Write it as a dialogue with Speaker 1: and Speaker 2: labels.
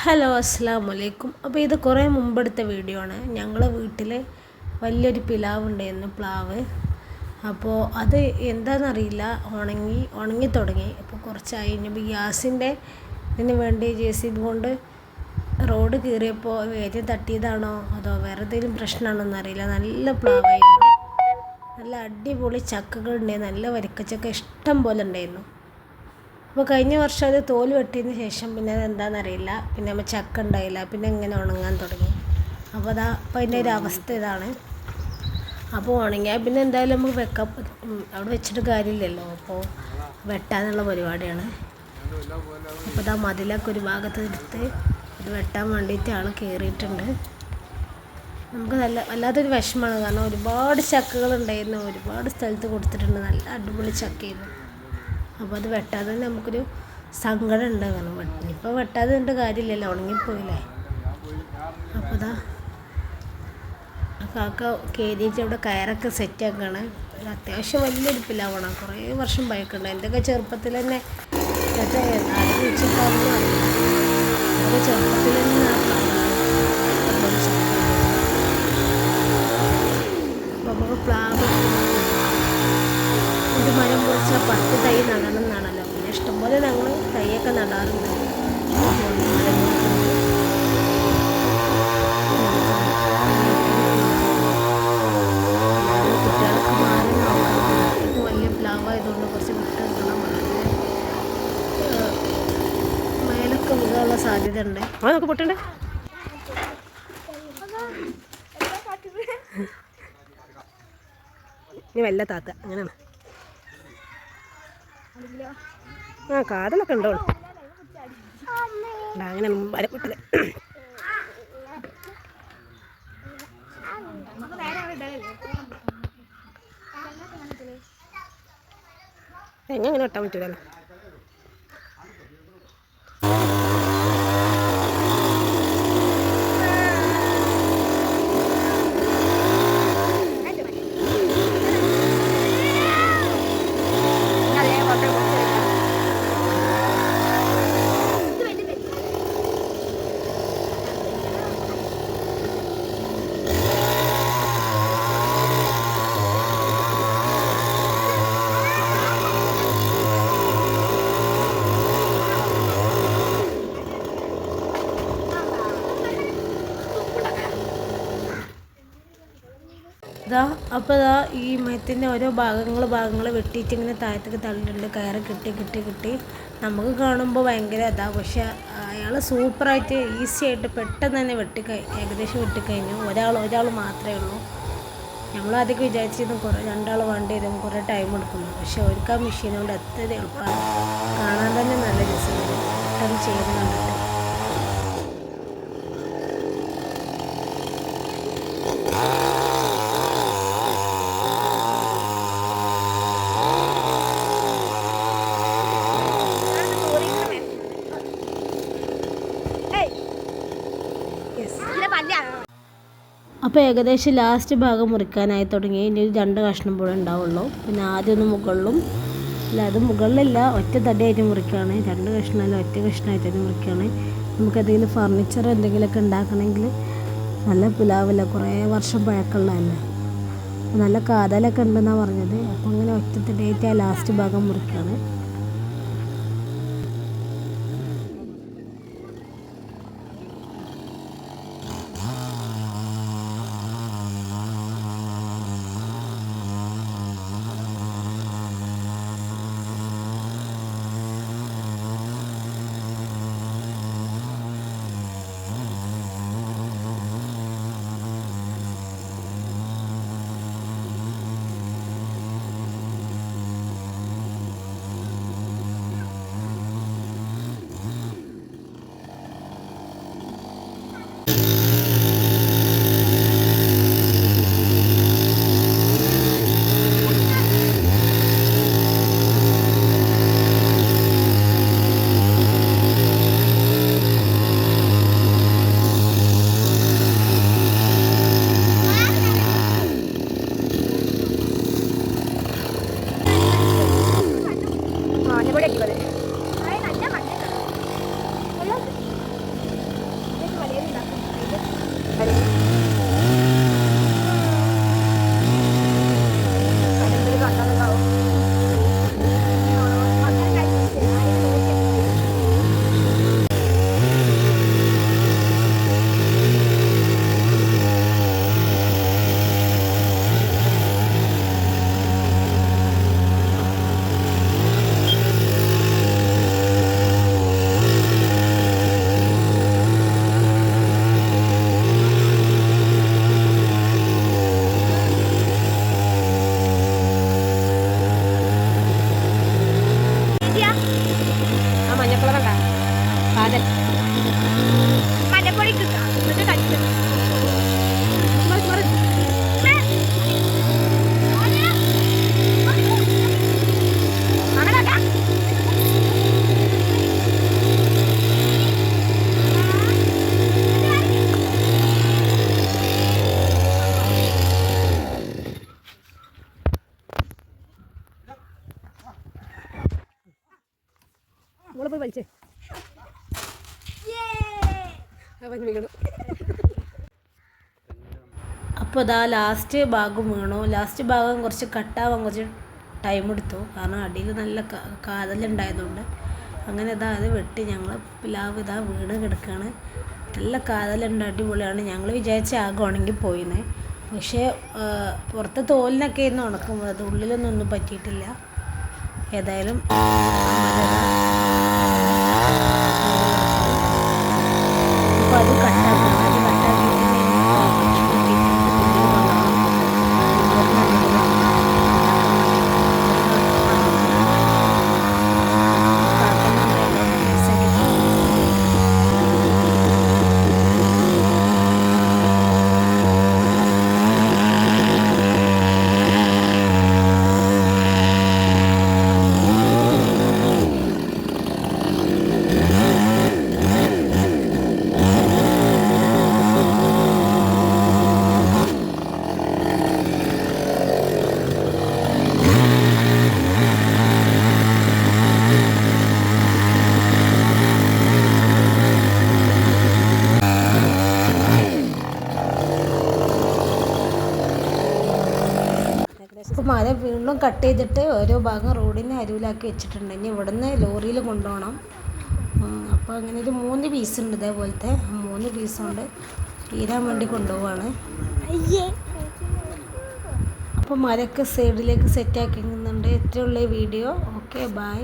Speaker 1: Hello അസ്സലാമു അലൈക്കും. അപ്പോൾ ഇത് കുറേ മുമ്പെടുത്ത വീഡിയോ ആണ്. ഞങ്ങളെ വീട്ടിൽ വലിയൊരു പിലാവ് ഉണ്ടായിരുന്നു, പ്ലാവ്. അപ്പോൾ അത് എന്താണെന്നറിയില്ല, ഉണങ്ങി തുടങ്ങി. അപ്പോൾ കുറച്ചായി. ഇനിയിപ്പോൾ ഗ്യാസിൻ്റെ ഇതിന് വേണ്ടി JCB കൊണ്ട് റോഡ് കീറിയപ്പോൾ വേര് തട്ടിയതാണോ അതോ വേറെ എന്തെങ്കിലും പ്രശ്നമാണോ എന്നറിയില്ല. നല്ല പ്ലാവായിരുന്നു, നല്ല അടിപൊളി ചക്കകൾ ഉണ്ടായിരുന്നു, നല്ല വരിക്കച്ചക്ക ഇഷ്ടം പോലെ ഉണ്ടായിരുന്നു. അപ്പോൾ കഴിഞ്ഞ വർഷം അത് തോല് വെട്ടിയതിന് ശേഷം പിന്നെ അത് എന്താണെന്നറിയില്ല, പിന്നെ നമ്മൾ ചക്ക ഉണ്ടായില്ല, പിന്നെ ഇങ്ങനെ ഉണങ്ങാൻ തുടങ്ങി. അപ്പോൾ അപ്പോൾ അതിൻ്റെ ഒരു അവസ്ഥ ഇതാണ്. അപ്പോൾ ഉണങ്ങിയാൽ പിന്നെ എന്തായാലും നമുക്ക് വെക്കാം, അവിടെ വെച്ചിട്ട് കാര്യമില്ലല്ലോ. അപ്പോൾ വെട്ടാനുള്ള പരിപാടിയാണ്. അപ്പോൾ മതിലൊക്കെ ഒരു ഭാഗത്ത് എടുത്ത് ഇത് വെട്ടാൻ വേണ്ടിയിട്ട് ആൾ കയറിയിട്ടുണ്ട്. നമുക്ക് വല്ലാത്തൊരു വിഷമമാണ്, കാരണം ഒരുപാട് ചക്കകളുണ്ടായിരുന്നു, ഒരുപാട് സ്ഥലത്ത് കൊടുത്തിട്ടുണ്ട്, നല്ല അടിപൊളി ചക്കയായിരുന്നു. അപ്പോൾ അത് വെട്ടാതെ തന്നെ നമുക്കൊരു സങ്കടം ഉണ്ട്. കാരണം ഇപ്പോൾ വെട്ടാതെ കണ്ട് കാര്യമില്ലല്ലോ, ഉണങ്ങിപ്പോയില്ലേ. അപ്പോൾ കാക്ക കയറിയിട്ട് അവിടെ കയറൊക്കെ സെറ്റാക്കുകയാണ്. അത്യാവശ്യം വലിയൊരു പിലാവാണ്, കുറേ വർഷം പഴക്കമുണ്ട്. എന്തൊക്കെ ചെറുപ്പത്തിൽ തന്നെ വെച്ചിട്ടായിരുന്നു, അതൊക്കെ ചെറുപ്പത്തിൽ തന്നെ അപ്പോൾ നമുക്ക് പ്ലാവ് ഒരു മരം പൊളിച്ചാൽ 10 തൈ നടണം എന്നാണല്ലോ. പിന്നെ ഇഷ്ടംപോലെ ഞങ്ങൾ തൈയൊക്കെ നടാറുണ്ട്. കുട്ടികളൊക്കെ മാറി ഇത് വലിയ പ്ലാവായതുകൊണ്ട് കുറച്ച് വിട്ടുനിൽക്കണം. മേലൊക്കെ വീഴാനുള്ള സാധ്യത ഉണ്ട്. നമുക്ക് പൊട്ടണ്ടേ? ഇനി വല്ല താത്ത അങ്ങനെയാണ്. കാതലൊക്കെ ഉണ്ടോ? അങ്ങനെ വരപ്പെട്ടത്. എങ്ങനെ വെട്ടാൻ പറ്റൂലല്ലോ. അപ്പോൾ ഈ മരത്തിൻ്റെ ഓരോ ഭാഗങ്ങൾ വെട്ടിയിട്ട് ഇങ്ങനെ താഴത്തേക്ക് തള്ളിയിട്ടുണ്ട്. കയറ് കിട്ടി നമുക്ക് കാണുമ്പോൾ ഭയങ്കര പക്ഷെ അയാൾ സൂപ്പറായിട്ട് ഈസി ആയിട്ട് പെട്ടെന്ന് തന്നെ ഏകദേശം വെട്ടിക്കഴിഞ്ഞു. ഒരാൾ മാത്രമേ ഉള്ളൂ. ഞങ്ങളധികം വിചാരിച്ചിരുന്നു രണ്ടാൾ വേണ്ടി വരും, കുറേ ടൈം എടുക്കുന്നു. പക്ഷെ അവർക്ക് ആ മെഷീൻ കൊണ്ട് എത്ര എളുപ്പമാണ്, കാണാൻ തന്നെ നല്ല രസമാണ് പെട്ടെന്ന് ചെയ്യുന്നത് കണ്ടിട്ട്. അപ്പോൾ ഏകദേശം ലാസ്റ്റ് ഭാഗം മുറിക്കാനായി തുടങ്ങി. ഇനി 2 കഷ്ണം പോലെ ഉണ്ടാവുള്ളൂ. പിന്നെ ആദ്യം ഒന്ന് മുകളിലും, അത് മുകളിലല്ല, ഒറ്റ തടിയായിട്ട് മുറിക്കുകയാണ്. 2 കഷ്ണമല്ല, ഒറ്റ കഷ്ണമായിട്ട് മുറിക്കുകയാണ്. നമുക്കെന്തെങ്കിലും ഫർണിച്ചർ എന്തെങ്കിലുമൊക്കെ ഉണ്ടാക്കണമെങ്കിൽ നല്ല പുലാവല്ല, കുറേ വർഷം പഴക്കമുള്ളതല്ല, നല്ല കാതലൊക്കെ ഉണ്ടെന്നാണ് പറഞ്ഞത്. അപ്പോൾ അങ്ങനെ ഒറ്റ തടിയായിട്ട് ആ ലാസ്റ്റ് ഭാഗം മുറിക്കുകയാണ്.
Speaker 2: കാതൽ മലപ്പൊടി കിട്ടാം എന്നിട്ട് കഴിക്കും പോയി വലിച്ചേ
Speaker 1: അപ്പോൾ ഇതാ ലാസ്റ്റ് ഭാഗം വീണു. ലാസ്റ്റ് ഭാഗം കുറച്ച് കട്ടാവാൻ കുറച്ച് ടൈം എടുത്തു, കാരണം അടിയിൽ നല്ല കാതലുണ്ടായതുകൊണ്ട്. അങ്ങനെ ഇതാ അത് വെട്ടി ഞങ്ങൾ പ്ലാവ് ഇതാ വീണ് കിടക്കുകയാണ്. നല്ല കാതലുണ്ട്, അടിപൊളിയാണ്. ഞങ്ങൾ വിചാരിച്ച ആകെ ഉണങ്ങി പോയിന്ന്, പക്ഷേ പുറത്തെ തോലിനൊക്കെ ഇന്ന് ഉണക്കും, അത് ഉള്ളിലൊന്നും പറ്റിയിട്ടില്ല. ഏതായാലും അപ്പോൾ അത് കട്ടാക്കണം. അത് അപ്പോൾ മരം വീണ്ടും കട്ട് ചെയ്തിട്ട് ഓരോ ഭാഗം റോഡിന് അരുവിലാക്കി വെച്ചിട്ടുണ്ട്. ഇനി ഇവിടുന്ന് ലോറിയിൽ കൊണ്ടുപോകണം. അപ്പോൾ അങ്ങനെ ഒരു 3 പീസുണ്ട് ഇതേപോലത്തെ, 3 പീസുണ്ട് തീരാൻ വേണ്ടി കൊണ്ടുപോവാണ്. അപ്പോൾ മരമൊക്കെ സൈഡിലേക്ക് സെറ്റാക്കിക്കുന്നുണ്ട്. ഇത്രയുള്ള വീഡിയോ. Okay, by.